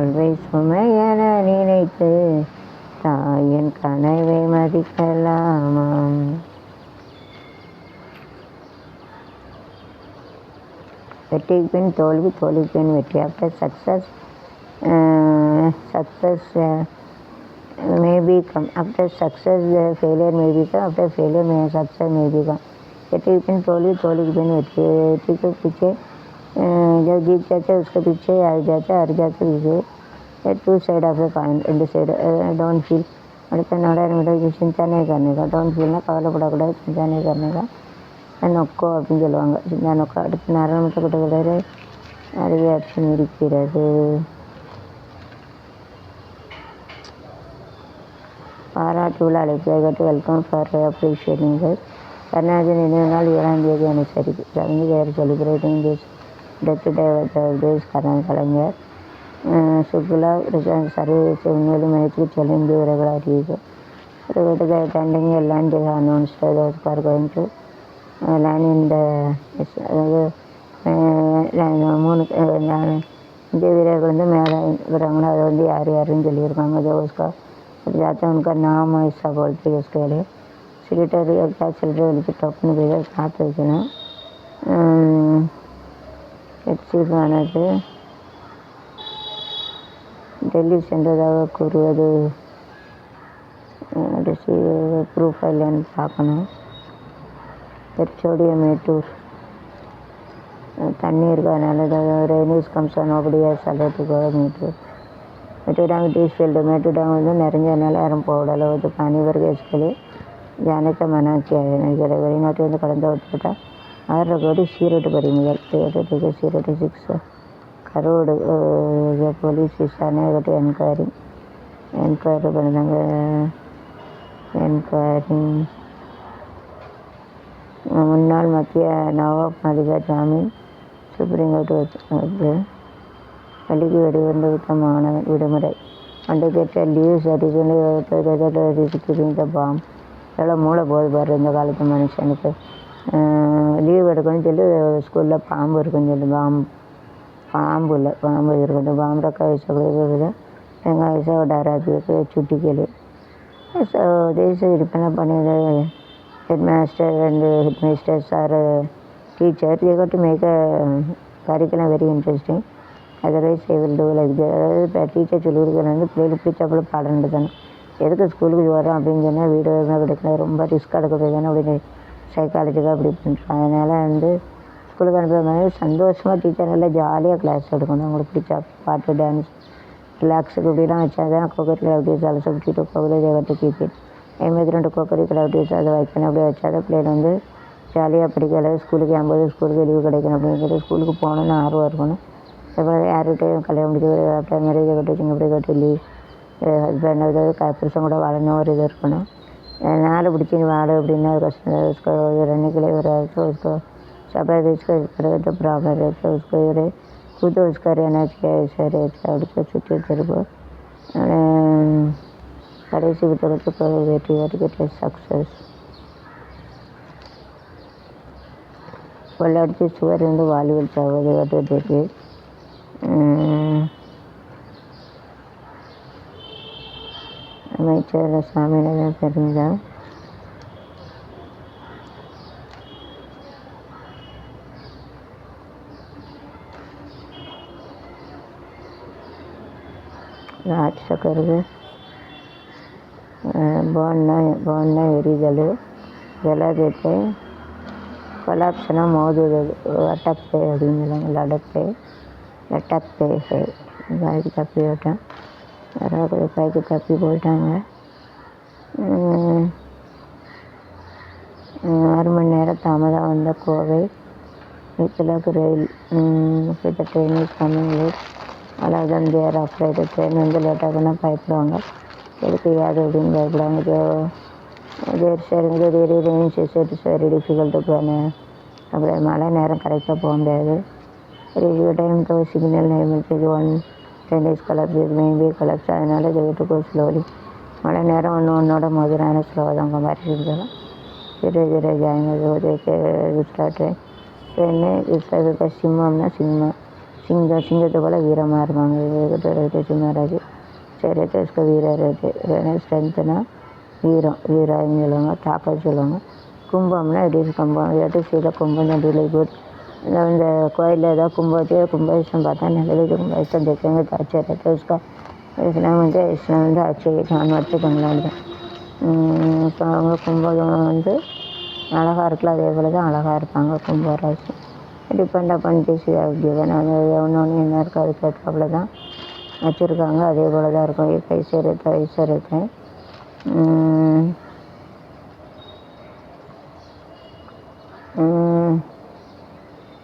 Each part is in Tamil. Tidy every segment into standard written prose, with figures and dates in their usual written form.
ஆல்வேஸ் உமையென நினைத்து தாயின் கனவை மதிக்கலாமாம். வெற்றிக்கு பின் தோல்வி, தோல்விக்கு பின் வெற்றி. After success may become. After success failure may become. After failure may success may become. வெற்றிக்கு பின் தோல்வி, தோல்விக்கு பின் வெற்றி. வெற்றி के पीछे जब जीत जाते हैं उसके पीछे हार जाते पीछे. Two side of the coin. ரெண்டு சைடு. Don't feel. அடுத்த நாடாளுமன்ற சிந்தா नहीं करने का. डोंट फीல்னா கவலைப்படக்கூடாது, சிந்தா नहीं करने का. நொக்கோ அப்படின்னு சொல்லுவாங்க. சிந்தா நொக்கோ. அடுத்த நாடாளுமன்ற கூட்டத்தொடர் அறிவியல் இருக்கிறது. பாராட்டு விழா அழைப்பு. Welcome for appreciating that. Karunanidhi நினைவு நாள் 7ஆம் தேதி அனுசரிப்பு. கவிஞர் celebrating this death day of this Kalaignar. சுற்றுலா சர்வதேச விண்வெளி மையத்துக்கு செல்லும் இந்திய வீரர்கள் அறிவிப்பு. attending a land they have announced those are going to land in the இந்திய வீரர்கள் வந்து மேலே இருக்கிறாங்களோ அது வந்து யார் யாருன்னு சொல்லியிருக்காங்க. ஜோஸ்கா जाते हैं उनका नाम ऐसा बोलते हैं. उसके लिए सिलेटर क्या चल रहा है उनकी टॉप में भेजा साथ வைக்கனா எக்ஸிட் ஆனது டெல்லி சென்றதாக கூறுவது ப்ரூஃப் இல்லைன்னு பார்க்கணும். பெட்ரோடியம் மேட்டூர் தண்ணி இருக்கிறதுனால ரெய்னிஸ் கம்சன் அப்படியே சலத்துக்கு மேட்டூர். मेट्रो डैम टीस फील्ड. मेट्रो डैम में निरंजनाल यार पोवडल पानी वर्ग इसके जाने का मना किया है. वेनाटी कड़ंद होता 6 कोटी सीरेट परिमिल 6 करोड़ पोलिस विचारणे एनक्वायरी एनक्वायरी मुन्नाल मध्य नवाब मालिका जामीन सुप्रीम कोर्ट. பள்ளிக்கு வெளிவந்த மாணவன் விடுமுறை. Undertaker leave certificate form. எவ்வளோ மூளை போது பாரு இந்த காலத்து மனுஷனுக்கு. லீவ் எடுக்கணும்னு சொல்லி ஸ்கூலில் பாம்பு இருக்குன்னு சொல்லி பாம்பு இல்லை பாம்பு இருக்கட்டும். பாம்பு ரக்கா வயசு எங்கள் வயசை டராக்கு சுட்டி கேளு. ஸோ தேச விற்பனை பண்ணியது head master and head mistress or teacher. they got to make a curriculum very interesting. Otherwise I will do like அதாவது இப்போ டீச்சர் சொல்லி கொடுக்குறது பிள்ளைகளுக்கு பிடிச்சப்பல பாடம் எடுக்கணும். எதுக்கு ஸ்கூலுக்கு வரோம் அப்படின்னு சொன்னால் வீடு கிடைக்கல ரொம்ப ரிஸ்க் எடுக்க போய்தானே அப்படின்னு சைக்காலஜிக்காக அப்படி பண்ணுறோம். அதனால் வந்து ஸ்கூலுக்கு அனுப்புகிற மாதிரி சந்தோஷமாக டீச்சர் நல்லா ஜாலியாக கிளாஸ் எடுக்கணும். அவங்களுக்கு பிடிச்ச பாட்டு டான்ஸ் ரிலாக்ஸுக்கு இப்படிலாம் வச்சா தான் கோக்கரிக்கல் ஆக்டிவிஸ் அலச விட்டுட்டு கோவில் தேவத்தை கீப்பிட் 52 கோக்கரிக்கல் ஆக்டிவிஸ் அதை வைக்கணும். அப்படியே வச்சாதான் பிள்ளைகள் வந்து ஜாலியாக படிக்கல. ஸ்கூலுக்கு 50 ஸ்கூலுக்கு லீவு கிடைக்கணும் அப்படிங்கிறது ஸ்கூலுக்கு போகணுன்னு ஆர்வம் இருக்கணும். அப்புறம் யார்கிட்டையும் கல்யாணம் முடிச்சு அப்படி மேரேஜ் கட்டி சிங்கப்படி கட்டி லீவ் ஹஸ்பண்ட் அதாவது புருஷன் கூட வாழணும் ஒரு இது இருக்கணும். நாலு பிடிச்சி வாழ அப்படின்னா கஷ்டம். ரெண்டுக்கிலே வராது उसको सफेद इसको तो प्रॉब्लम रहता है. उसको ये खुद उसका रहना चाहिए ऐसा रहता है. उसको छुट्टी तरफ கடைசி புத்தகத்துக்கு வெற்றி வரைக்கும் சக்ஸஸ். கொள்ளடிச்சு சுவர் இருந்து வாலிபல் சாவது கட்டுறதுக்கு அமைச்சர் சாமிநாதன் பெருமிதம். ರಾಜಕರ್ದು ಬಾಂಡ್ನ ಎರಿದಲು ಜಲಜತೆ கொலாப்ஸ்னா மோதுவது அட்டப்பே அப்படின்னு சொல்லுவாங்க. லட்டப்பே பாய்க்கு தப்பி விட்டேன். யாராவது பாய்க்கு தப்பி போயிட்டாங்க. 6 மணி நேரம் தாமதம் வந்த கோவை கிழக்கு ரயில். இப்போ ட்ரெயின் இஸ் கம்மிங் லேட். அவ்வளோதான் தேர் ஆஃப்ரைட். ட்ரெயின் வந்து லேட்டாகுன்னா பயப்படுவாங்க. எதுக்கு யாது அப்படின்னு பயப்படுவாங்க. தேர் சரிங்க very Reigns is very difficult போன அப்படி மழை நேரம் கரெக்டாக போக முடியாது. டைம் தோ சிக்னல் நேம் இது 1 10 days கலப்ஸ் இது மேபி கலப்ஸ். அதனால இதை விட்டுக்கோ ஸ்லோலி. மழை நேரம் ஒன்றோட மதுரான ஸ்லோவாக தான் கம்பேரிசன் சொல்லலாம். धीरे जाएंगे जो देखे दूसरा ट्रेन में दूसरा सिम्मा सिंगத்தை போல் வீரமாக இருப்பாங்க. रहते महाराज சரி रहते उसका வீரா रहते ஸ்ட்ரென்த்துனா வீரான்னு சொல்லுவாங்க, தாக்கன்னு சொல்லுவாங்க. கும்பம்னா இட் இஸ் கும்பம், இல்லாட்டி சீல கும்பம் தான் ரிலி குட். இந்த கோயிலில் ஏதாவது கும்பாபிஷேகம் பார்த்தா நல்லது. கும்பாபிஷேகம் देखेंगे तो अच्छा रहता है उसका. இஸ்லாம் வந்து அச்சை கான்வெர்ட்டு தமிழ்நாடு தான். ஸோ அவங்க கும்பம் வந்து அழகாக இருக்குல்ல, அதே போல் தான் அழகாக இருப்பாங்க கும்பராசி. Depend upon this given. அது ஒன்று என்ன இருக்குது அதுக்கு ஏற்றாப்புல தான் வச்சுருக்காங்க. அதே போல் தான் இருக்கும். கைசே रहते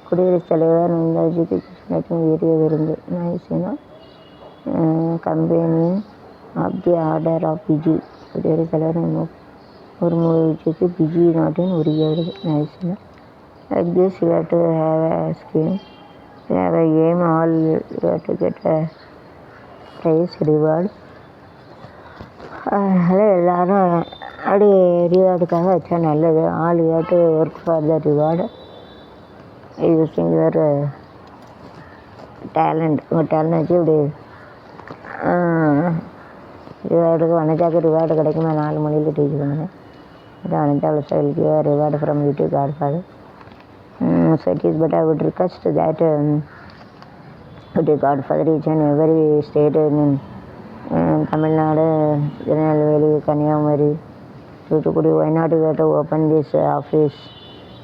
குடியரசுத் தலைவர் நேதாஜிக்கு கிருஷ்ணாட்டும் வீரிய விருந்து நைஸ்னா கம்பெனியின் of the order of Fiji. குடியரசுத் தலைவர் முர்முஜிக்கு பிஜி நாட்டின் உரிய விருது நைஸ்னா. Like this you have to have a scheme, you have a aim, all you have to get a prize reward. அதனால் எல்லோரும் அப்படி ரிவார்டுக்காக வச்சா நல்லது. All you have to work for the reward using your talent. உங்கள் டேலண்ட் வச்சு இப்படி ரிவார்டுக்கு வனஜாக்கு ரிவார்டு கிடைக்குமா? 4 மொழியில் டீச் பண்ணுவேன். வனஜா விவசாயிக்கு reward from YouTube Godfather. So it is, but I would request that Godfather each and every state in Tamil Nadu, Tirunelveli, Kanyakumari, Thoothukudi, why not you have to open this office,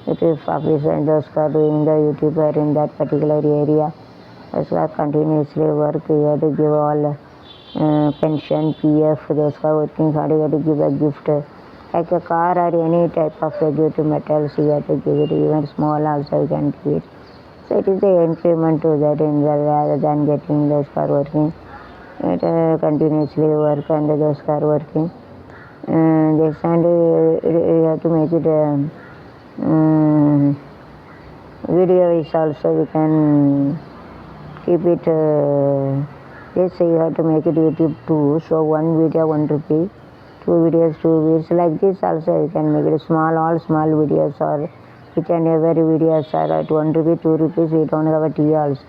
YouTube office, and those who are doing the YouTuber in that particular area, those who are continuously work, you have to give all pension, PF, those who are working hard, you have to give a gift. Like a car or any type of gift materials, you have to give it, even small also you can give it. So it is an increment to that in the, rather than getting those who are working. It continuously work and those who are working. This and you have to make it video is also we can keep it. Yes, you have to make it YouTube too. So one video 1 rupee. 2 videos, 2 videos, like this also you can make it small, all small videos, or each and every videos are at 1 rupee, 2 rupees, we don't have a tea also.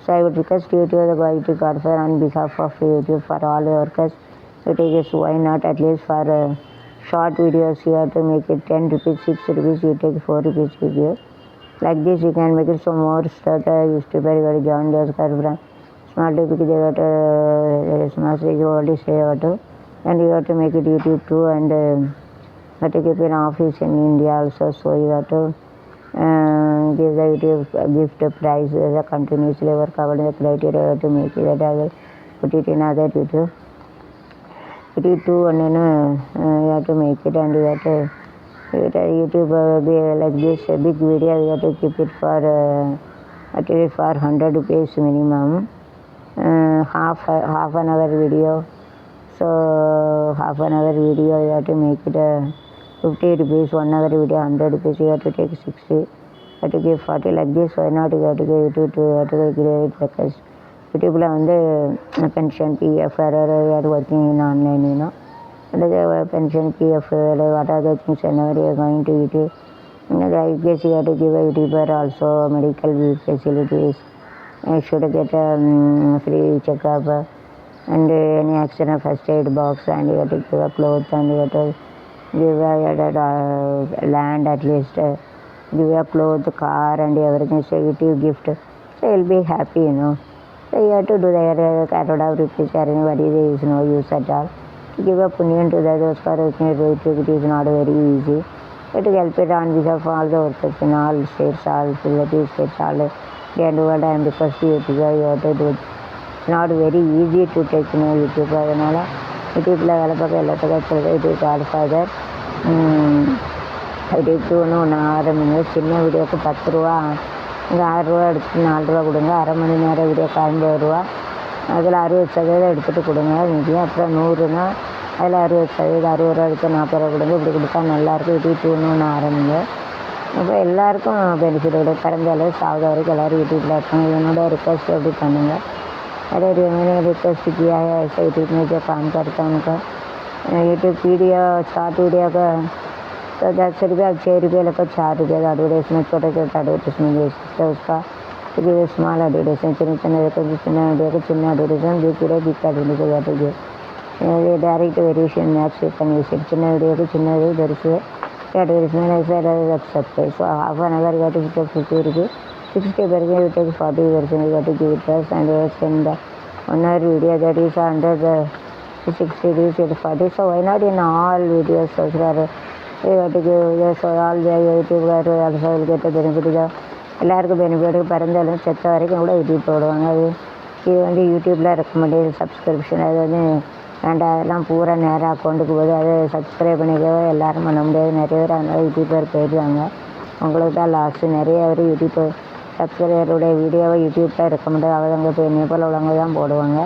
So I would request you to the Gayatri Godfather on behalf of YouTube for all the workers to take this. Why not at least for short videos you have to make it 10 rupees, 6 rupees, you take 4 rupees video. Like this you can make it some more stuff. YouTuber you got to join those from small topic they got small stage you already say what to. And you have to make it YouTube too, and you have to keep an office in India also. So you have to give the YouTube gift prize as a continuously work out the criteria. You have to make it. That I will put it in other YouTube. Put it too, and then you have to make it, and you have to YouTube be like this a big video. You have to keep it for at least for 100 rupees minimum. Half an hour video. So half an hour video you have to make it 50 rupees, 1 hour video 100 rupees, you have to take 60, you have to give 40 like this. Why not you have to give YouTube to, you have to give it because YouTubeல வந்து pension, PF, you are working in online, you know, and the pension, PF, what are the things and you are going to YouTube. I guess you have to give a YouTuber also medical facilities. You should get a free checkup. And any accident first aid box, and you have to give a clothes, and you have to give a land at least, give a clothes, car, and everything. So you give gift, so you'll be happy, you know. So you have to do the crowd of rupees or anybody, there is no use at all. To give a punyan to those for it is not very easy. But to help it on behalf of all the workers in all states, all facilities, states, all they do what I am requesting you to go, you have to do it. Not very easy to take YouTube. அதனால் யூடியூப்பில் வேலை பார்க்க எல்லாத்துக்கும் சொல்கிறேன். யூடியூப் காட்ஃபாதர் யூடியூப் ஒன்று ஆரம்பிங்க. சின்ன வீடியோக்கு 10 ரூபா, இங்கே 6 ரூபா எடுத்துட்டு 4 ரூபா கொடுங்க. அரை மணி நேரம் வீடியோக்கு 50 ரூபா, அதில் 60% எடுத்துகிட்டு கொடுங்க. மீதியும் அப்புறம் 100னா அதில் 60%, 60 ரூபா எடுத்து 40 ரூபா கொடுங்க. இப்படி கொடுத்தா நல்லாயிருக்கும். யூடியூப் ஒன்று ஆரம்பிங்க. அப்போ எல்லாருக்கும் பெனிஃபிட் கிடைக்கும். பிறந்த அளவு சாகுத வரைக்கும் எல்லோரும் யூடியூப்பில் இருக்காங்க. என்னோட ரிக்வஸ்ட் எப்படி பண்ணுங்கள். अरे मैंने रिक्वेस्ट किया है ऐसे यूट्यूब में जो काम करता है उनका यूट्यूब वीडियो शॉर्ट वीडियो का तो 10 रुपये, 6 रुपये लगभग 4 रुपये का एडवर्टाइजमेंट, छोटे छोटे एडवर्टाइजमेंट दे सकते हैं उसका இது ஸ்மால் அட்வர்டைஸ்மெண்ட் சின்ன கொஞ்சம் சின்ன வீடியோக்கு சின்ன advertisement big video big advertise காட்டுது. இது டைரக்ட் வேரியேஷன் மேட்ச் கன்வர்ஷன் சின்ன வீடியோக்கு சின்னது பெருசு advertisement subscribe so half an hour காட்டு 50 இருக்குது 60% it takes 40% got to give it us and send 1 hour video that is under the 60 days it 40. So why not in all videos so that we got to give yes all the YouTube also will get a benefit. எல்லாருக்கும் பெனிஃபிட் பிறந்தாலும் செத்த வரைக்கும் கூட யூடியூப் போடுவாங்க. அது இது வந்து யூடியூப்பில் ரெக்கமெண்டட் சப்ஸ்கிரிப்ஷன் அது வந்து வேண்டாம் அதெல்லாம் பூரா நேராக அக்கௌண்ட்டுக்கு போகுது. அதை சப்ஸ்கிரைப் பண்ணிக்கவே எல்லோரும் பண்ண முடியாது. நிறைய பேர் அதனால் யூடியூபர் போயிடுவாங்க. உங்களுக்கு தான் லாஸ்ட்டு. நிறைய பேர் யூடியூப் சப்ஸ்கிரைபருடைய வீடியோவை யூடியூப்பில் ரெக்கமெண்ட் அவங்க இப்போ என்னை போல் உள்ளவங்க தான் போடுவாங்க.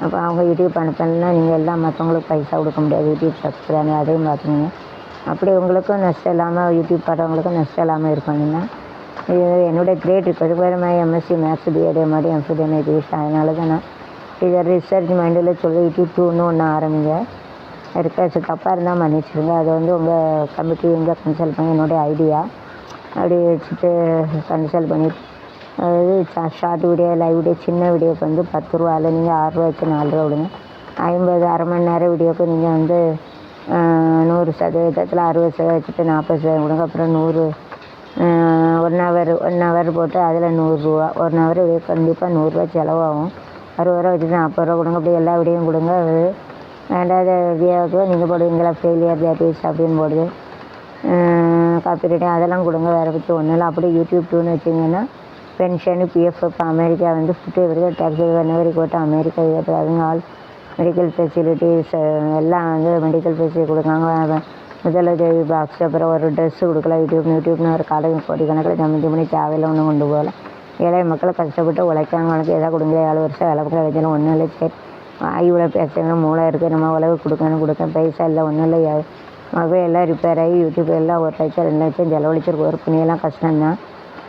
அப்போ அவங்க யூடியூப் அனுப்பினா நீங்கள் எல்லாம் மற்றவங்களுக்கு பைசா கொடுக்க முடியாது. யூடியூப் சப்ஸ்கிரைப் அதையும் பார்த்துக்கோங்க. அப்படி உங்களுக்கும் நஷ்டம் இல்லாமல் யூடியூப் பாடுறவங்களுக்கும் நஷ்டம் இல்லாமல் இருக்கணும்னா இது என்னுடைய கிரேட் இருக்குது. வேறு மாதிரி எம்எஸ்சி மேத்ஸ் பிஎட் மாதிரி எம்ஃபிட் எஜுகேஷன் அதனால தான் நான் இதை ரிசர்ச் மைண்டில் சொல்லி யூடியூப் 2ன்னு ஒன்று ஆரம்பிங்க. இருக்காச்சு தப்பாக இருந்தால் மன்னிச்சிடுங்க. அது வந்து உங்கள் கமிட்டி இங்கே கன்சல்ட் பண்ணி என்னுடைய ஐடியா அப்படி வச்சுட்டு கன்சல்ட் பண்ணி அதாவது ஷார்ட் வீடியோ லைவ் வீடியோ சின்ன வீடியோக்கு வந்து 10 ரூபா அதில் நீங்கள் 6 ரூபா வச்சு 4 ரூபா விடுங்க. 50 அரை மணி நேரம் வீடியோக்கு நீங்கள் வந்து 100% 60% வச்சுட்டு 40% கொடுங்க. அப்புறம் 100 1 ஹவர் போட்டு அதில் 100 ரூபா 1 ஹவர் கண்டிப்பாக 100 ரூபா செலவாகும். 60 ரூபா வச்சுட்டு 40 ரூபா கொடுங்க. அப்படி எல்லா வீடியோவும் கொடுங்க. அது வேண்டாத வீடியோவுக்கு நீங்கள் போடுவீங்களா ஃபெயிலியர் தேட்டிஸ் அப்படின்னு போடுது காப்பிரைட்டிங் அதெல்லாம் கொடுங்க. வேறு பற்றி ஒன்றும் இல்லை. அப்படி யூடியூப் 2ன்னு வச்சிங்கன்னா பென்ஷனு பிஎஃப் இப்போ அமெரிக்கா வந்து 50% டேக்ஸ் ஜனவரி போட்டு அமெரிக்கா அதுங்க ஆல் மெடிக்கல் ஃபெசிலிட்டிஸ் எல்லாம் வந்து மெடிக்கல் ஃபெசிலிட்டி கொடுக்காங்க. முதலுதவி பாக்ஸ் அப்புறம் ஒரு ட்ரெஸ்ஸு கொடுக்கலாம். யூடியூப்னு ஒரு கடை கோடிக்கணக்கில் ஜமிச்சு பண்ணி தேவையில்லை ஒன்றும் கொண்டு போகல. ஏழை மக்களை கஷ்டப்பட்டு உழைக்காங்களுக்கு எதாவது கொடுங்க. 7 வருஷம் வேலை பார்க்க வச்சாலும் ஒன்றும் இல்லை. சரி இவ்வளோ பேசணும் மூளை இருக்குது நம்ம உழவு கொடுக்க பைசா இல்லை ஒன்றும் இல்லை. மொபைல் எல்லாம் ரிப்பேர் ஆகி யூடியூப் எல்லாம் 1 லட்சம் 2 லட்சம் செலவழிச்சிருக்கு. ஒரு புண்ணியெல்லாம் கஷ்டம்தான்.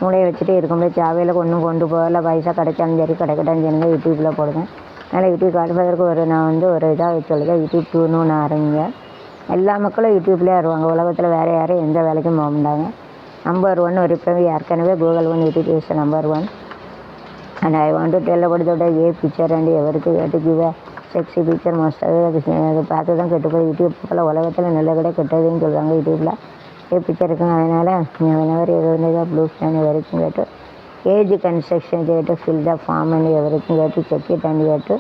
மூளையை வச்சுட்டு இருக்கும்போது தேவையில் ஒன்றும் கொண்டு போகல. பைசா கிடைச்சாலும் சரி கிடைக்கட்டாலும் சரிங்க யூடியூப்பில் போடுங்க. அதனால் யூடியூப் காட்டுவதற்கு நான் வந்து ஒரு இதாக சொல்லுவேன். யூடியூப் 2ன்னு ஒன்று ஆரம்பிங்க. எல்லா மக்களும் யூடியூப்லேயே வருவாங்க. உலகத்தில் வேறு யாரும் எந்த வேலைக்கும் போக மாட்டாங்க. நம்பர் 1 ஒரு இப்போ ஏற்கனவே Google 1 YouTube is number 1 and I want to tell about the picture and everything to give a sexy picture most அதை பார்த்து தான் கெட்டு போய் யூடியூப் போல் உலகத்தில் நல்ல கடை கெட்டதுன்னு சொல்கிறாங்க. யூடியூப்பில் பிக்சர் இருக்குங்க. அதனால் whenever எது ப்ளூ ஸ்டாண்ட் everything கேட்டு ஏஜ் கன்ஸ்ட்ரக்ஷன் கேட்டு fill the form and everything கேட்டு செக் இட் அண்ட் கேட்டு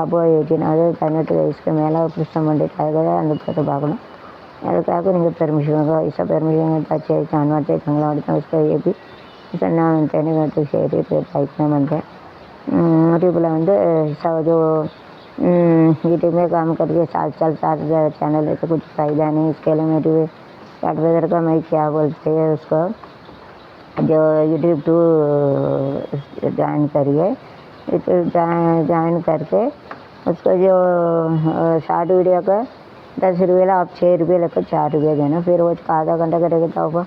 above 18 அது 18 வயசுக்கு மேலே புருஷன் பண்ணிட்டு அதுக்காக அந்த படத்தை பார்க்கணும். அதுக்காக நீங்கள் பெர்மிஷன் வயசாக பெர்மிஷன் டச் ஆகிடுச்சு அன்வாட் ஆகிடுச்சுங்களா அடுத்த उसका ये भी நான் தெளிவாக சரி லைக்னா பண்ணுறேன். யூடியூப்பில் வந்து जो यूट्यूब में काम करके 7 साल 7 चैनल है तो कुछ फ़ायदा नहीं. इसके लिए मोटिव एडवाइज़र का मैं क्या बोलते हैं उसको जो यूट्यूब 2 ज्वाइन करिए. ज्वाइन करके उसको जो शॉर्ट वीडियो का 10 रुपये आप 6 रुपये लेकर 4 रुपये देना. फिर वो आधा घंटा करेगा तो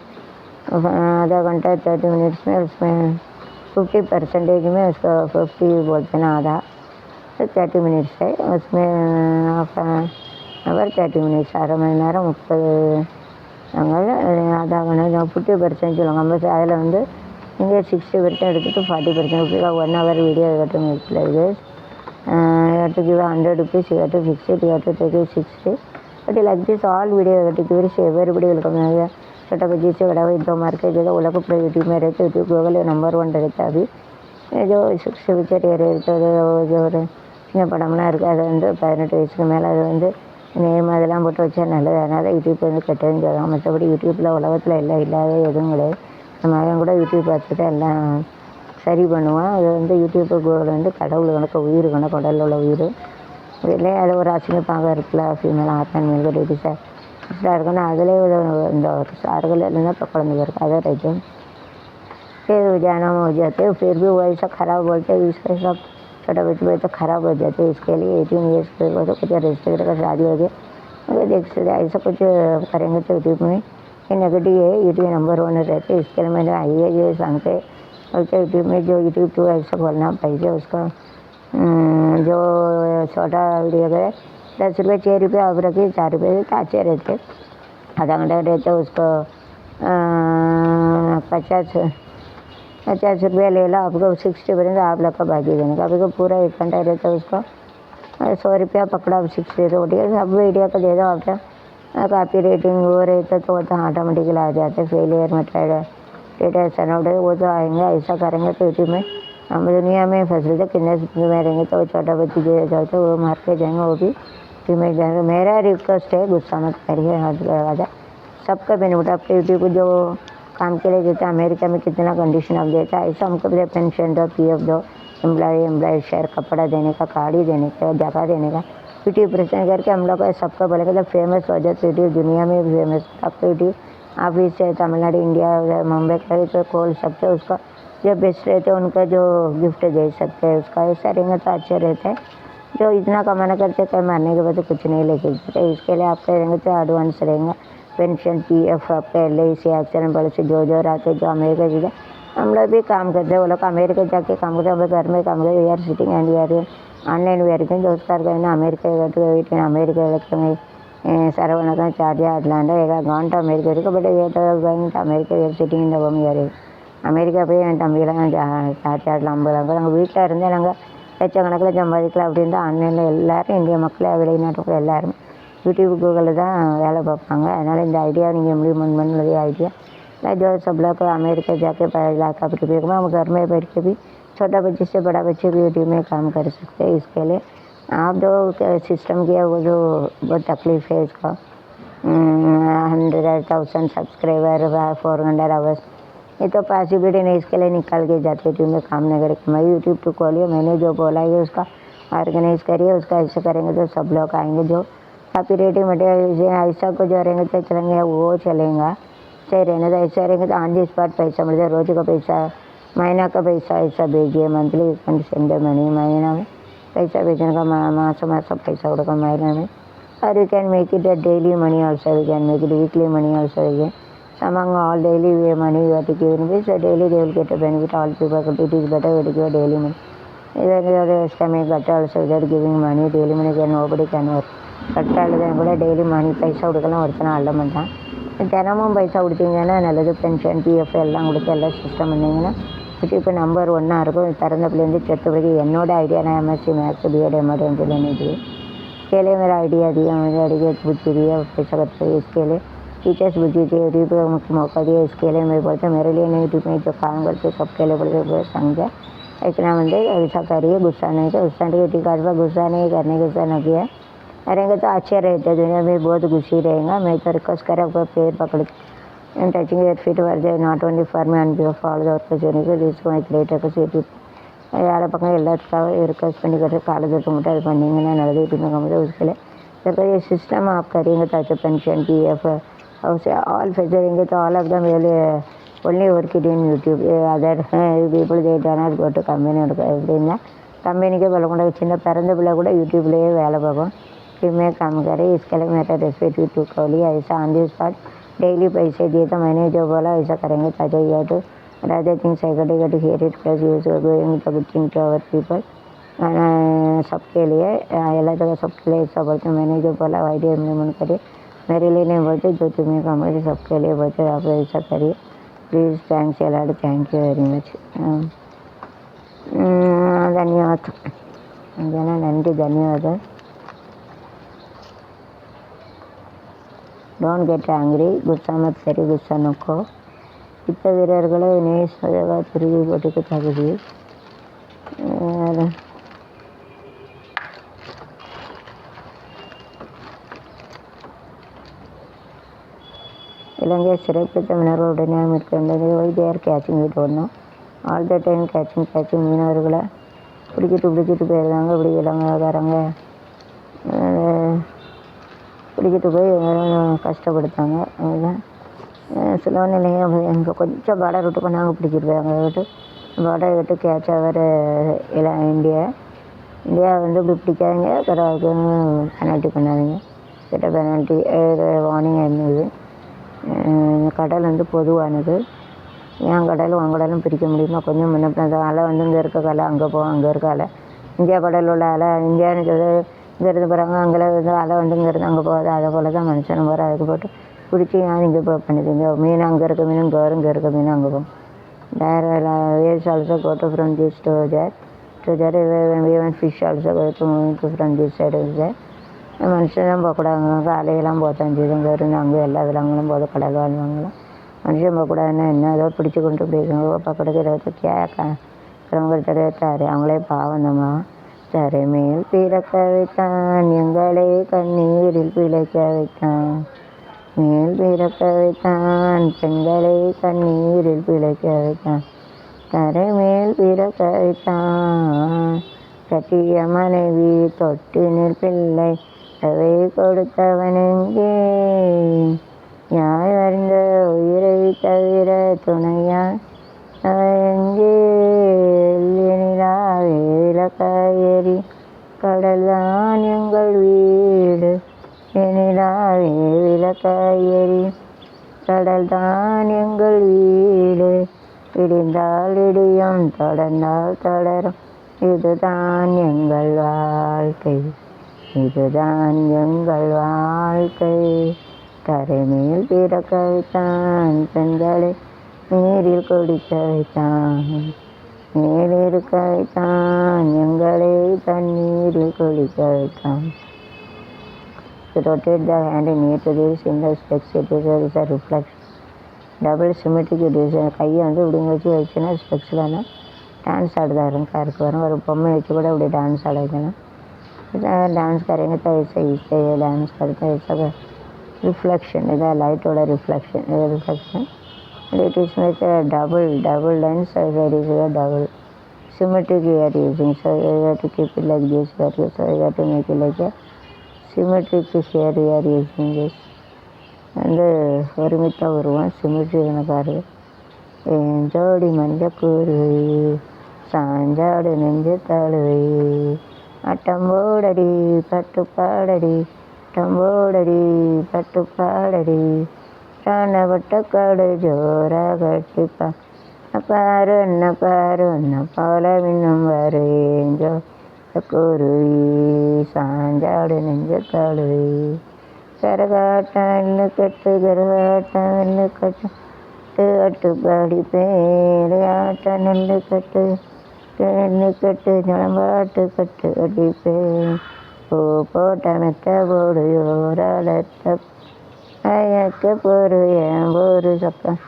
आधा घंटा 30 मिनट्स में उसमें 50% में उसको 50 बोलते हैं ना आधा तो 30 मिनट्स है. उसमें हाफ आवर 30 मिनट्स அரை மணி நேரம் 30 आधा घंटा 50% சொல்லுவாங்க. 50 அதில் வந்து நீங்கள் 60% எடுத்துகிட்டு 40% 1 hour வீடியோ எடுத்து இது to give 100 rupees you have to fix it you have to take it 60 but like this all video you have to give it everybody will come here छोटा बच्चे से बड़ा हुआ 2 मार्केट जो वो लोग पूरे यूट्यूब में रहते यूट्यूब गूगल नंबर 1 रहता है. अभी जो 60 विकेट रहता है जो சின்ன படம்லாம் இருக்குது அது வந்து 18 வயசுக்கு மேலே அது வந்து நேம் அதெல்லாம் போட்டு வச்சா நல்லது. அதனால் யூடியூப் வந்து கெட்டதுன்னு சொல்லுவாங்க. மற்றபடி யூடியூப்பில் உலகத்தில் எல்லாம் இல்லாத எதுவும் கிடையாது. நம்ம மகன் கூட யூடியூப் பார்த்து தான் எல்லாம் சரி பண்ணுவான். அது வந்து யூடியூப்பு கூகுள் வந்து கடவுள் கணக்கு உயிர் கணக்கு உடலில் உள்ள உயிர் இதிலே அது ஒரு அசிங்கப்பாக இருக்குல்ல ஃபீமேல் ஆத்மன் மேல் கூட சார் இதாக இருக்குன்னா அதிலே இந்த ஒரு சார்கள் இல்லைன்னா இப்போ குழந்தைங்க இருக்குது அதை ரைட்டு फिर जाना हो जाते फिर भी वैसा ख़राब बोलते इसका सब छोटा बच्चे तो ख़राब हो जाते. इसके लिए 18 ईयर्स के बाद कुछ रिश्ते का शादी हो गया अगर देख सकते ऐसा कुछ करेंगे तो यूट्यूब में ये नेगेटिव है. यूट्यूब नंबर 1 रहते इसके लिए मैंने आइए जो सांगते बोलते यूट्यूब में जो यूट्यूब 2 ऐसा खोलना पैसे उसका जो छोटा वीडियो है 10 रुपये 6 रुपये अब रखिए 4 रुपये तो अच्छे रहते. आधा घंटा रहते उसको 50 ₹50 ले लो, आपको 60% आप लोग का बाकी देने का। अभी को पूरा 1 घंटा रहता है उसको ₹100 पकड़ा, 60 तो सब वीडियो को दे दो। आप कॉपी रेटिंग वो रहता तो वो तो ऑटोमेटिकली आ जाते। फेलियर मेथड डेटा वो तो आएंगे। ऐसा करेंगे तो यूट्यूब में हम दुनिया में फैसिलिटी कितने में रहेंगे तो छोटा बच्चे जो चलते वो मार के जाएंगे, वो भी टीमेट जाएंगे। मेरा रिक्वेस्ट है, गुस्सा मत करिए, हाथ लगा सबका बेनिफिट। आपके यूट्यूब को जो काम के लिए देता है, अमेरिका में कितना कंडीशन आप देता है, ऐसा हमको भी पेंशन दो, PF दो, एम्प्लॉय शेयर, कपड़ा देने का, गाड़ी देने का, जगह देने का, यूट्यूब प्रेजेंट करके हम लोग सबका बोलेगा तो फेमस हो जाए। यूट्यूब दुनिया में भी फेमस। आपको यूट्यूब ऑफिस से तमिलनाडु, इंडिया, मुंबई का तो खोल सकते हैं। उसका जो बेस्ट रहते हैं उनका जो गिफ्ट दे सकते हैं, उसका ऐसा रहेंगे तो अच्छे रहते हैं। जो इतना कमाना करते कहीं मारने के बाद तो कुछ नहीं लेके जाते। इसके लिए आप करेंगे तो एडवांस रहेंगे। पेंशन, PF, आपका LIC, एक्सीडेंट पॉलिसी जो रहते जो अमेरिका जी हम लोग भी काम करते हैं। वो लोग अमेरिका जाके काम करते हैं, हम लोग घर में काम करते हैं। We are sitting and we are online వేరుకొని దోస్కారుకైనా అమెరికా వీటిని అమెరికా సరవణక చార్జ్ అట్లాంటి గవర్నమెంట్ అమెరికా వరకు బట్ గవర్నమెంట్ அமெரிக்கா சிட்டிங் இந்த ஹோம் அமெரிக்கா போய் என் தம்பியெல்லாம் சார்ஜ் ஆடலாம் 50 நாங்கள் வீட்டில் இருந்தே நாங்கள் லட்சக்கணக்கில் சம்பாதிக்கலாம் அப்படின்னு தான் ஆன்லைனில் எல்லோரும் இந்திய மக்கள் வெளிநாட்டுக்குள்ள எல்லாருமே यूट्यूब गूगल தான் வேலை பார்ப்பாங்க। அதனால் இந்த ஐடியா நீங்கள் इम्प्लीमेंट பண்ண आइडिया जो सब लोग अमेरिका जाके इलाका प्रिपेयर हम घर में बैठ के भी छोटा बच्चे से बड़ा बच्चे भी यूट्यूब में काम कर सकते हैं। इसके लिए आप जो सिस्टम किया वो जो बहुत तकलीफ है इसका 100,000 सब्सक्राइबर 400 आवर्स ये तो पॉसिबिलिटी नहीं। इसके लिए निकाल के जाते यूट्यूब में काम नहीं करके मैं यूट्यूब तो खोलिए, मैंने जो बोला है उसका ऑर्गेनाइज करिए, उसका ऐसे करेंगे तो सब लोग आएंगे। जो कॉपी रेटिंग मटेरियल ऐसा को जो रहेंगे तो चलेंगे वो चलेगा। सही रहने तो ऐसा रहेंगे तो ऑन दी स्पॉट पैसा मिलता है। रोज का पैसा, महीना का पैसा ऐसा भेजिए, मंथली सेंड मनी महीना में पैसा भेजने का, मास पैसा उड़का महीना में। और you can make it daily money also, you can make it weekly money also. among all daily money you have to give in this daily they will get a benefit. All people it is better to give daily money. Even they scamming cut also without giving money daily money can nobody can work. கட்டாளதான் கூட டெய்லி மணி பைசா கொடுக்கலாம், ஒருத்தனை அள்ள மாட்டான். தினமும் பைசா கொடுத்தீங்கன்னா நல்லது. பென்ஷன், PF எல்லாம் கொடுத்து எல்லாம் சிஸ்டம் பண்ணிங்கன்னா இப்போ நம்பர் 1 இருக்கும். பிறந்தப்பிலேருந்து செத்த பிறகு என்னோட ஐடியா நான் MSc मैथ्स BEd MAd लेने थी। इसके लिए मेरा आइडिया दिया, मेरे आइडिया बुद्धि दिया, पैसा करते हैं। इसके लिए टीचर्स बुद्धि दिए, यूट्यूब पर मुझे मौका दिया। इसके लिए मैं बोलते मेरे लिए नहीं, यूट्यूब में जो काम करते सबके लिए बोलते समझा इतना मंदिर ऐसा करिए। गुस्सा नहीं तो उस यूट्यूब कार्ड पर गुस्सा नहीं करने गुस्सा न किया करेंगे तो अच्छे रहते। दुनिया में बहुत खुशी रहेगा। मैं तो रिक्वेस्ट करें आपका पेड़ पकड़ touching your feet were they not only for me and follow the opportunity this my great YouTube வேலை பக்கம் எல்லாத்துக்காக रिक्वेस्ट பண்ணி कर காலை தொட்டு மட்டும் அது பண்ணிங்கன்னா நல்லது। यूट्यूब में उसके लिए तो ये सिस्टम आप करेंगे तो अच्छा पेंशन, PF और ऑल फेचरेंगे तो all of them only work it in YouTube. other people they do not go to company அப்படின்னா கம்பெனிக்கே பழக்கூட சின்ன பிறந்த பிள்ளை கூட யூடியூப்லேயே வேலை பார்க்கும்। फिर काम करे। इसके लिए मेरा रेसिपी यूट्यूब खोल लिया। ऐसा ऑन दी स्पॉट डेली पैसे दिए तो मैंने जो बोला ऐसा करेंगे ताजा या तो राजा things I got here it plus use going to good thing to our people सबके लिए ಎಲ್ಲ जगह सबके लिए ऐसा बोलते मैंने जो बोला आइडिया इम्प्लीमेंट करिए। मेरे लिए नहीं बोलते जो तुम्हें काम करे सबके लिए बोलते आप ऐसा करिए please. Thanks a lot, thank you very much. धन्यवाद जन नंदी धन्यवाद। डोंट गेट एंग्री, गुस्सा मत करिए, गुस्सा नको। ಚಿತ್ತ ವೀರರುಗಳೇ ನೇಸದ ತಿರುಗಿ ಬದುಕು ತಗದಿ இலங்கை சிறைப்பிடித்தவர்கள் உடனே மேற்கொண்டது வைத்தியர் கேட்சிங் விட்டு ஒன்றும் ஆல் த டைம் கேட்சிங் மீனவர்களை பிடிக்கிட்டு போயிருந்தாங்க. இப்படி இலங்கைக்காரங்க பிடிக்கிட்டு போய் கஷ்டப்படுத்தாங்க. அதுதான் சில நிலையம் எங்கள் கொஞ்சம் பார்டர் விட்டு கொண்டாங்க பிடிக்கிட்டு போய் அங்கே விட்டு பார்டர் விட்டு கேட்ச் அவர் இந்தியா வந்து இப்படி பிடிக்காதீங்க, பிறகு பெனால்ட்டி பண்ணாதீங்க, கிட்ட பெனால்ட்டி வார்னிங் இருந்தது. கடல் வந்து பொதுவானது. என் கடலும் உன் கடலும் பிரிக்க முடியுமா? கொஞ்சம் முன்ன அந்த அலை வந்து இங்கே இருக்க கலை அங்கே போகும், அங்கே இருக்க அலை இந்தியா கடலில் உள்ள அலை இந்தியான்னு சொல்லி இங்கே இருந்து போகிறாங்க, அங்கே வந்து அலை வந்து இங்கே இருந்து அங்கே போகாது. அதை போல் தான் மனுஷனும் போகிற அதுக்கு போட்டு பிடிச்சி நான் இங்கே பண்ணிட்டீங்க. மீன் அங்கே இருக்க மீன் இங்கே வரும், இங்கே இருக்க மீன் அங்கே போகும். There waves also go to from this to there. To there even fish also go to moving to from this side to there. மனுஷன் போகக்கூடாதுங்க அலையெல்லாம் போத்தான் செய்யுது இங்கே இருந்து அங்கே எல்லா விலங்குகளும் போது கடல் வாழ்வாங்களாம் மனுஷன் போகக்கூடாதுன்னா என்ன ஏதோ பிடிச்சி கொண்டு போயிருக்காங்க பக்கத்துக்கு ஏதாவது கிரமங்கள் தெரிவித்தாரு அவங்களே பாவம் நம்ம தரைமேல் பிறக்க வைத்தான் எங்களை கண்ணீரில் பிழைக்க வைத்தான் மேல் பிறக்க வைத்தான் பெண்களை கண்ணீரில் பிழைக்க வைத்தான் தரைமேல் பிறக்க வைத்தான் கட்டிய மனைவி தொட்டினில் பிள்ளை அவை கொடுத்தவனெங்கே யாய் அறிந்த உயிரை தவிர துணையா எங்கே எண்ணிலாவே விளக்காயேறி கடல்தான் எங்கள் வீடு எண்ணிலாவே விளக்காயேறி கடல்தான் எங்கள் வீடு இடிந்தால் இடியும் தொடர்ந்தால் தொடரும் இதுதான் எங்கள் வாழ்க்கை இதுதான் எங்கள் வாழ்க்கை தரைமேல் பிறக்க வைத்தான் பெண்களை நீரில் குடிக்க வைத்தான் மேலிருக்க வைத்தான் எங்களை தண்ணீரில் குளிக்க வைத்தான். To rotate the hand near to this in the specs it is a reflection. Double symmetric it is கையை இப்படிங்க வச்சு வச்சுன்னா ஸ்பெக்ஸ்லன்னா டான்ஸ் ஆடுதாருங்க இருக்கு வரும் ஒரு பொம்மை வச்சு கூட இப்படி டான்ஸ் ஆட வைக்கணும் டான்ஸ் करेंगे तो ऐसे ही डांस करते हैं सब रिफ्लेक्शन इधर लाइटोட रिफ्लेक्शन இது reflection it is like a double lens so it is a double symmetric we are using so you have to keep it like this so you have to make it like a symmetric here we are using this and ஒருமித்த உருவம் symmetry பாருங்க ஜோடி மஞ்சக்கூறுவை சாஞ்சாடு நெஞ்சு தழுவை அட்டம்போடடி பட்டுப்பாடடி டம்போடடி பட்டுப்பாடடி ராணவட்ட காடு ஜோரா கட்டிப்பா பாரு என்ன போல மின்னும் வரேஞ்சோ குருவி சாஞ்சாடு நெஞ்சு தழுவை கரகாட்டம் கட்டு கரகாட்டம் கட்டு அட்டுப்பாடி பேரு ஆட்ட நெல்லு கட்டு ஜனம்பாட்டு கட்டு அடிப்பேன் பூ போட்ட மெத்த போடு யோராலத்த அயக்க போரு ஏன் போரு சக்கம்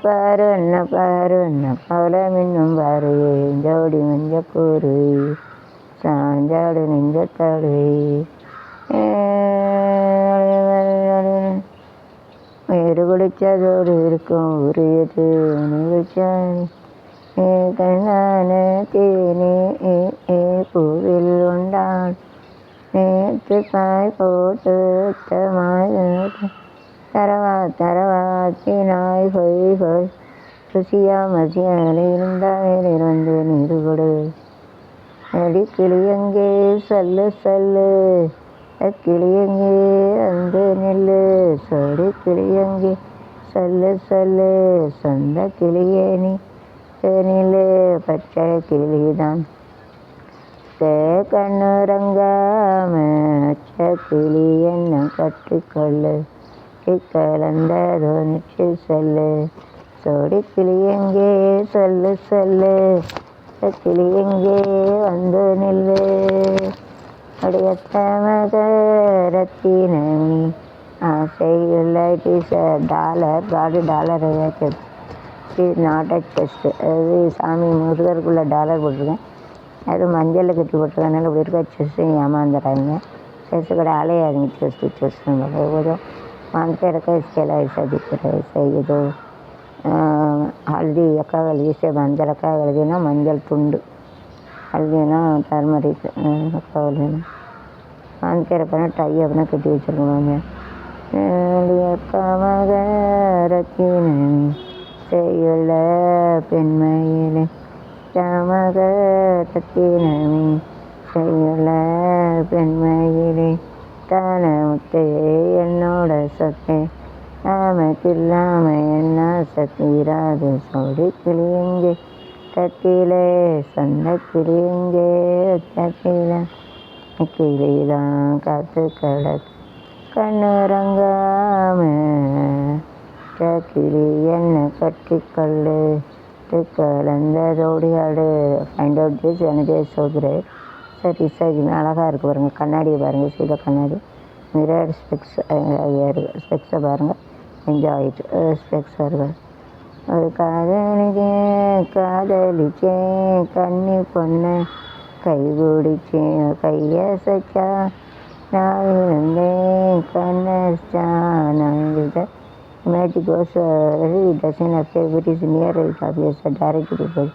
பாரு என்ன போல மின்னும் பாரு ஏன் ஜோடி மஞ்ச கூறு சாஞ்சாடு நெஞ்ச தழுவை வேறு குளிச்சதோடு இருக்கும் உரியது குளிச்சான் கண்ணான தேனே பூவில் உண்டான் நேற்று பாய் போட்டு தரவாத்தினாய் ஹொய் ருசியா மசியால் இருந்தால் வந்து நீரு கொடு அடிக்கிளியங்கே சொல்லு கிளியங்கே அந்த நெல்லு சொடி கிளியங்கே சொல்லு சொந்த கிளியே நீ தேனிலே பச்சை கிளிதான் கண்ணுறங்காம அச்ச கிளி என்ன கட்டிக்கொள்ளு கலந்ததோ நிச்சு சொல்லு சொடி கிளியங்கே சொல்லு கிளியங்கே வந்து நில்லு அடியத்தமக ரத்தினமி ஆசையுள்ள இட் இஸ் டாலர் காடு dollar is not a chest அது சாமி முருகருக்குள்ள டாலர் போட்டிருக்கேன் அது மஞ்சளில் கட்டி போட்டிருக்கனால இப்படி இருக்க செஸ்ட்டு ஏமாந்துடுறாங்க செஸ்ட்டு கடை அலையாதுங்க செஸ்ட்டு போதும் मानते रखा इसके अलावा ऐसा दिख रहा है ऐसा ये तो हल्दी अक्का हल्दी से मंजल अक्का हल्दी ना मंजल तुंड हल्दी ना टर्मरिक अक्का हल्दी ना मानते रखना टाई अपना कटी वச்சுருக்கோங்க அக்கா மகரத்தினை செய்யுள்ள பெண்மையிலே மக தத்தினமே செய்யுள்ள பெண்மையிலே தான முத்தையே என்னோட சொத்தை நமக்கில்லாம என்ன சத்தீராது சோடி கிளியங்கே தத்திலே சொந்த கிளியங்கே தத்தில கிளிதான் காத்து கடக்கு கண்ணுறங்காம கிளி என்ன கட்டிக்கொள்ளு கலந்ததோடு find out this energy is so great. Sir research அழகாக இருக்குது பாருங்கள். கண்ணாடியை பாருங்கள், சீத கண்ணாடி மிரர் ஸ்பெக்ஸை பாருங்கள். Enjoy it. ஸ்பெக்ஸாக இருக்குது. ஒரு காதலிச்சேன் கண்ணி பொண்ணை கைபிடிச்சேன் கையசைச்சா நான் இருந்தேன் கண்ணச்சா நான் இருந்தேன். Magic goes dozen affair it is near it obvious direct people.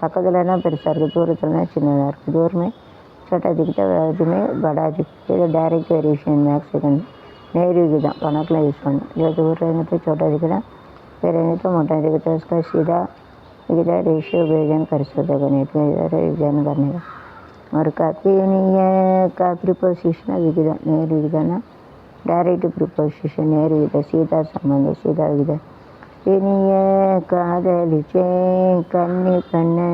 பக்கத்துலனா பெருசாக இருக்குது, தூரத்துலனா சின்னதாக இருக்குது. தூரமே छोटा दिखता है, बाजू में बड़ा दिखता है. Direct variation max second Nehru தான் கணக்கில் யூஸ் பண்ணணும். जो दूर रहेंगे तो छोटा दिखना, फिर रहेंगे तो मोटा दिखता है. उसका सीधा इधर रेशियो विजन कर सकते गणित में इधर विजन करने का. और काफ़ी नहीं है का प्रिपोजिशन विगिधा नेहरू विगिधाना डायरेक्ट प्रिपोजिशन नेहरू विगिधा सीधा संबंध सीधा विगिधा. இனிய காதலிச்சே கண்ணி கண்ணை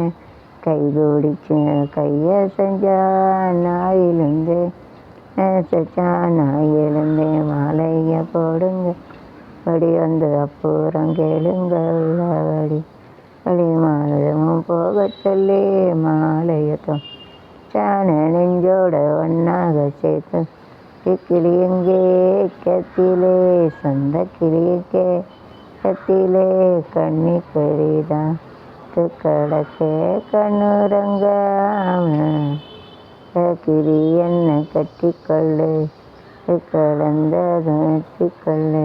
கைபிடிச்சேன் கையை செஞ்சா நான் எழுந்தேன் சச்சா நான் எழுந்தேன் மாலைய போடுங்க படி வந்து அப்புறம் கேளுங்க வழி வழி மாலையமும் போக சொல்லி மாலையத்தும் சான நெஞ்சோட ஒன்னாக சேர்த்து கிளி எங்கே கத்திலே சொந்த கிளியக்கே கத்திலே கண்ணி கழிதான் கடக்கே கண்ணுறங்காம கிளி என்ன கட்டிக்கொள்ளு கலந்ததுக்கொள்ளு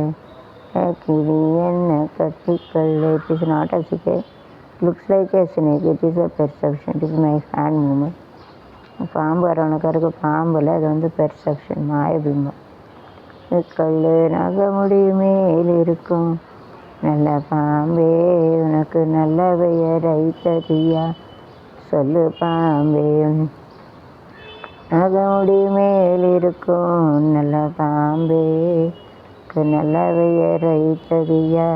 கிளி என்ன கட்டிக்கொள்ளு. It is not a snake. Looks like a snake. It is a perception. It is my hand movement. பாம்பு அரவணைக்காருக்கு பாம்பில் அது வந்து பெர்செப்ஷன் மாயபிம்பம். கல்லு நகமுடி மேல் இருக்கும் நல்ல பாம்பே உனக்கு நல்ல பெயர் ஐத்ததியா சொல்லு பாம்பே நகமுடி மேல் இருக்கும் நல்ல பாம்பே நல்ல பெயர் ஐத்ததியா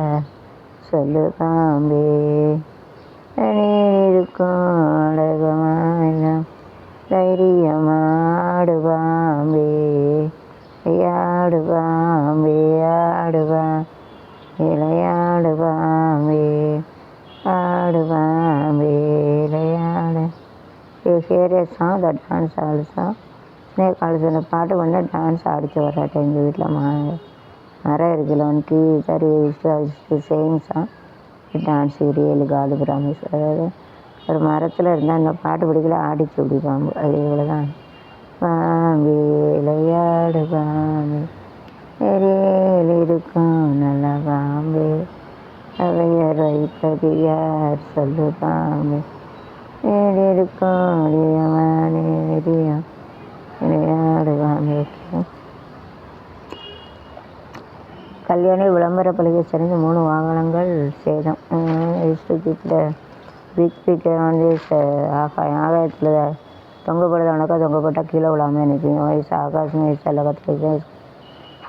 சொல்லு பாம்பே இருக்கும் அழகமாயெல்லாம் தைரியமாடு பாம்பே ஆடு பாம்பே ஆடுவா இளையாடு பாம்பே ஆடு பாம்பே இளையாடு. சீரியஸாக த டான்ஸ் ஆல்சோ ஸ்னேக் ஆல்சோ. இந்த பாட்டு வந்து டான்ஸ் அடித்து வராட்டேன். எங்கள் வீட்டில் மரம் இருக்குல்ல ஒன்ட்டி சரி சேம் சாங் டான்ஸ் ரியல் காடு ப்ராமிஸ். அதாவது ஒரு மரத்தில் இருந்தால் அந்த பாட்டு பிடிக்கல ஆடிச்சு இப்படி பாம்பு. அது இவ்வளோ தான். பாம்பே விளையாடு பாம்பே எரியில் இருக்கும் நல்ல பாம்பே அவையர் வைப்பது யார் சொல்லு பாம்பே இருக்கும் விளையாடு பாம்பே. கல்யாணி விளம்பர பலகை சரிந்து 3 வாகனங்கள் சேதம். பிக் வந்து ஆகாயத்தில் தொங்கப்படுறவனக்கா தொங்கப்பட்டால் கீழே விழாமல் நிற்கும். வயசு ஆகாசம் வயசு அலகத்தில்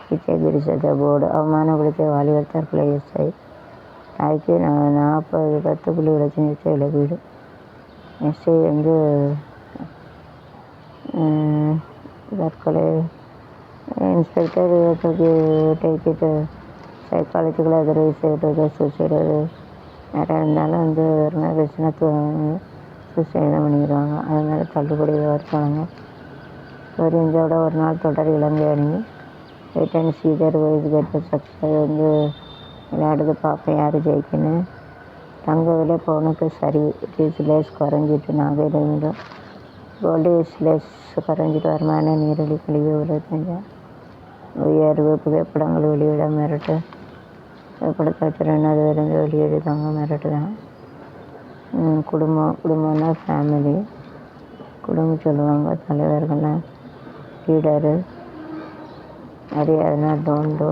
பிச்சை கிடிச்சத போர்டு அவமானப்படுத்திய வாலிபர் தற்கொலை. எஸ்ஐ தாய்க்கு 40 லட்சம் இழப்பீடு. எஸ்ஐ வந்து தற்கொலை. இன்ஸ்பெக்டர் டேக்கிட்டு சைக்காலஜிக்கல் அதர்வைஸ் சூசைடு நிறையா இருந்தாலும் வந்து ஒரு பிரச்சனை சூசைடு பண்ணிடுவாங்க. அதனால தள்ளுபடி வருவாங்க. ஒரு இந்தோட ஒரு நாள் தொடர் இலங்கை அணி wait and see there wise get success வந்து விளையாடுறது பார்ப்பேன் யார் ஜெயிக்கணும். தங்க விலை பவுனுக்கு சரி லேஸ் குறைஞ்சிட்டு நாகையிலும் கோல்டு லேஸ் குறைஞ்சிட்டு வருமான நீரடி கழிவு 25 உயர்வு. புகைப்படங்கள் வெளியிட மிரட்டு. புகைப்படத்தை வச்சுருந்தா அது இருந்து வெளியிடுதாங்க மிரட்டு தான். குடும்பம்னா ஃபேமிலி. குடும்பம் சொல்லுவாங்க. தலைவர்கள்னா லீடரு. அறியாதுன்னா டோன்டோ.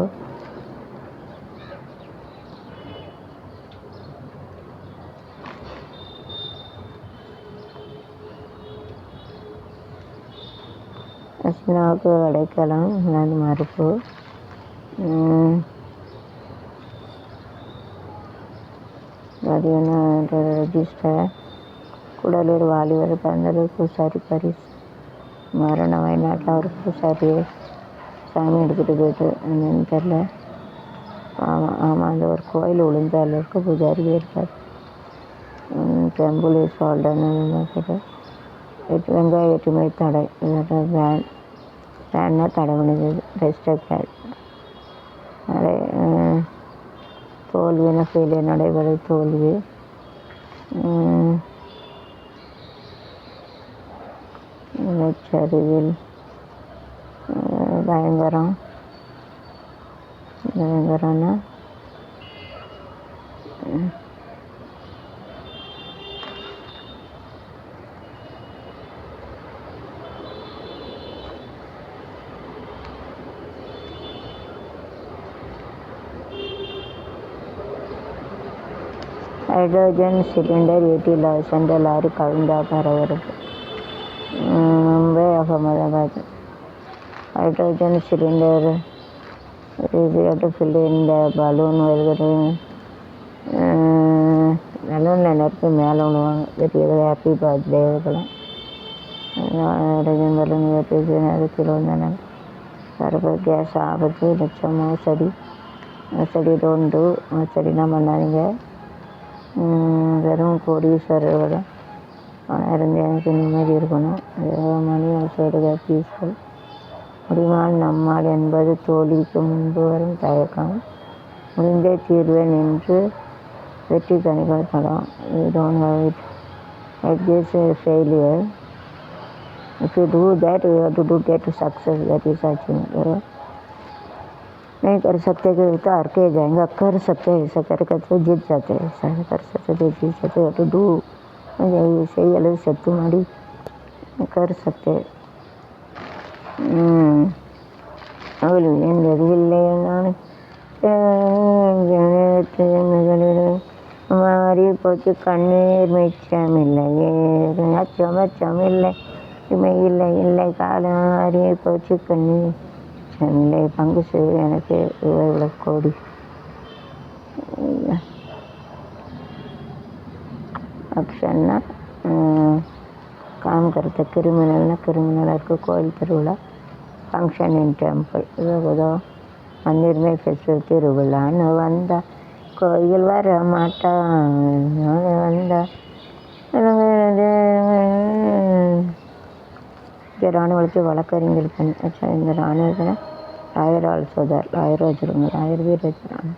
அஸ்னாவுக்கு அடைக்கலம் இல்லாத மறுப்பு. ரெஜிஸ்டர் கூடலூர் வாலிபர் பிறந்தது பூசாரி பரிசு. மரணம் வயநாட்டில் ஒரு பூசாரியை சாமி எடுத்துகிட்டு போயிட்டு என்னன்னு தெரில. ஆமாம் அந்த ஒரு கோயில் விழுந்தால இருக்க பூஜாரி இருக்கார். டெம்பிள் இஸ் ஹோல்டன் வெங்காய ஏற்றுமதி தடை பேன்னா தடை பண்ணியது ரெஸ்ட்ரிக்டட் தோல்வியான ஃபெயிலியர் நடைமுறை தோல்வி நிலச்சரிவில் பயங்கரம்னா ஹைட்ரோஜன் சிலிண்டர் 80 சென்ற லாரி கவிழ்ந்தா பரபரப்பு Mumbai Ahmedabad hydrogen cylinder fill இந்த பலூன் வருகிறது பலூனில் நெருப்பி மேலே விடுவாங்க பெரிய ஹாப்பி பர்த்டே இருக்கலாம் ஹைட்ரோஜன் பலூன் நேரத்தில் வந்தாங்க பரப்பு கேஸ் ஆபத்து லட்சம் மோசடி டோன்ட்டு மோசடிலாம் பண்ணாதீங்க வெறும் கோடீஸ்வரர்கள் பணம் இருந்து எனக்கு நிம்மதி இருக்கணும் மணி அவசர பீஸ்ஃபுல் முடிவால் நம்மால் என்பது தோல்விக்கு முன்பு வரும் தயக்கம் முடிந்தே தீர்வேன் என்று வெற்றி கணிகள் படம் failure if you do that you have to get to success that is achievement नहीं कर सकते तो हार के जाएंगे कर सकते ऐसा करके तो जीत जाते ऐसा कर सकते तो जीत जाते तो डू सही अलग सत्तू मारी कर सकते हमारी पोची कण्णीर मिच्छमिल्लै அச்சமில்லை இல்லை காலம் போச்சு கண்ணீர் இல்லை பங்கு செய்ய எனக்கு இவ்வளோ கோடி ஆப்ஷன்னா काम करते क्रिमिनल को கோயில் திருவிழா ஃபங்க்ஷன் இன் டெம்பிள் ஏதோ மந்திர் में फेस्टिवल திருவிழான்னு வந்தா கோயில் வர மாட்டான் வந்தா ராணுவத்தை வழக்கறிஞர் பண்ணி இந்த ராணுவத்தில் லாயர் ஆல்சோ தர் லாயர் வச்சுருங்க லாயர் வீர் வச்சுருக்காங்க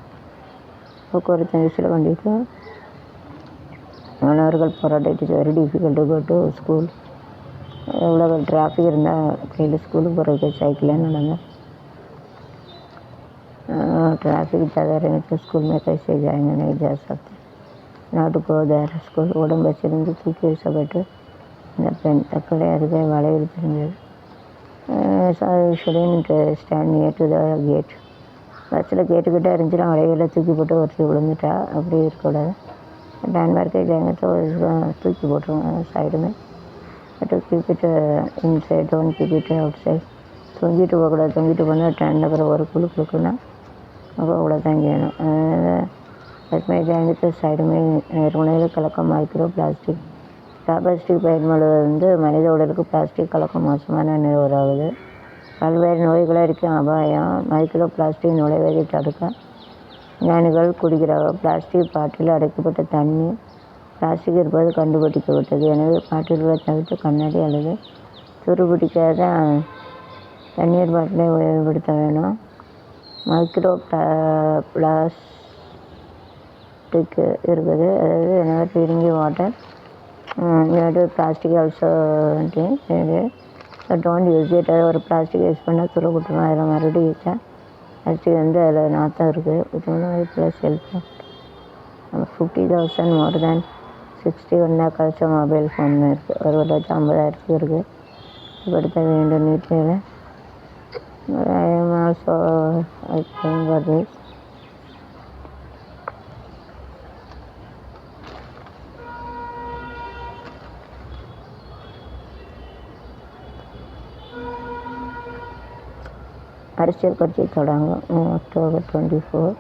போக்குவரத்து நெரிசல் வண்டிக்கு மாணவர்கள் போராட்டம் it is very difficult to go to school எவ்வளோ டிராஃபிக் இருந்தால் கையில் ஸ்கூலுக்கு போகிறதுக்கு சைக்கிளில் நடங்க ट्रैफिक ज़्यादा रहने तो स्कूल में कैसे जाएंगे नहीं जा सकते नॉट गो देयर स्कूल உடம்பு வச்சிருந்து தூக்கி வச்சப்பட்டு இந்த பெண் தக்கலை அருகே வளைவில் தெரிஞ்சது student stand near to the gate பஸ்ஸில் கேட்டுக்கிட்டே இருந்துச்சுன்னா வளைவில் தூக்கி போட்டு ஒருத்தர் விழுந்துட்டா அப்படி இருக்கக்கூடாது டேன்மார்க்கே ஜாங்க தூக்கி போட்டுருவாங்க சைடுமே but keep it inside don't keep it outside தொங்கிட்டு போகக்கூடாது தொங்கிட்டு போனால் ட்ரெண்டில் அப்புறம் ஒரு குழுக்குன்னா அப்போ அவ்வளோதான் செய்யணும் பசுமை ஜாங்கத்து சைடுமே உணவில் கலக்கம் மைக்ரோ பிளாஸ்டிக் பயன்பாடு மனித உடலுக்கு பிளாஸ்டிக் கலக்கம் மோசமான நிலவராகுது பல்வேறு நோய்களை இருக்கும் அபாயம் மைக்ரோ பிளாஸ்டிக் நுழைவதை தடுக்க ஞானிகள் குடிக்கிறார்கள் பிளாஸ்டிக் பாட்டில் அடைக்கப்பட்ட தண்ணீர் பிளாஸ்டிக் இருப்பது கண்டுபிடிக்கப்பட்டது எனவே பாட்டில்களை தவிர்த்து கண்ணாடி அல்லது துருபிடிக்காத தண்ணீர் பாட்டிலை உபயோகப்படுத்த வேணும் மைக்ரோ பிளாஸ்டிக் இருக்குது அதாவது என்ன drinking water plastic also don't use it ஒரு பிளாஸ்டிக் யூஸ் பண்ணால் துரு விட்டுரும் அதில் மறுபடியும் யூஸாக பிளாஸ்டிக் அதில் நாற்றம் இருக்குது ப்ளஸ் ஹெல்ப் 50,000 மோர் தேன் 61 lakhs மொபைல் ஃபோன் இருக்குது 1,50,000 இருக்குது படுத்த வேண்டும் நீட்டில் I am also asking for this. அரசியல் கட்சி தொடங்கும் October 24.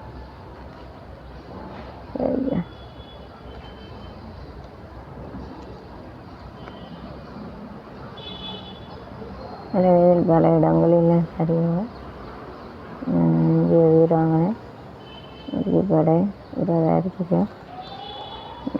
பல இடங்களில் சரியாக இந்திய வீராங்கனை படை 20,000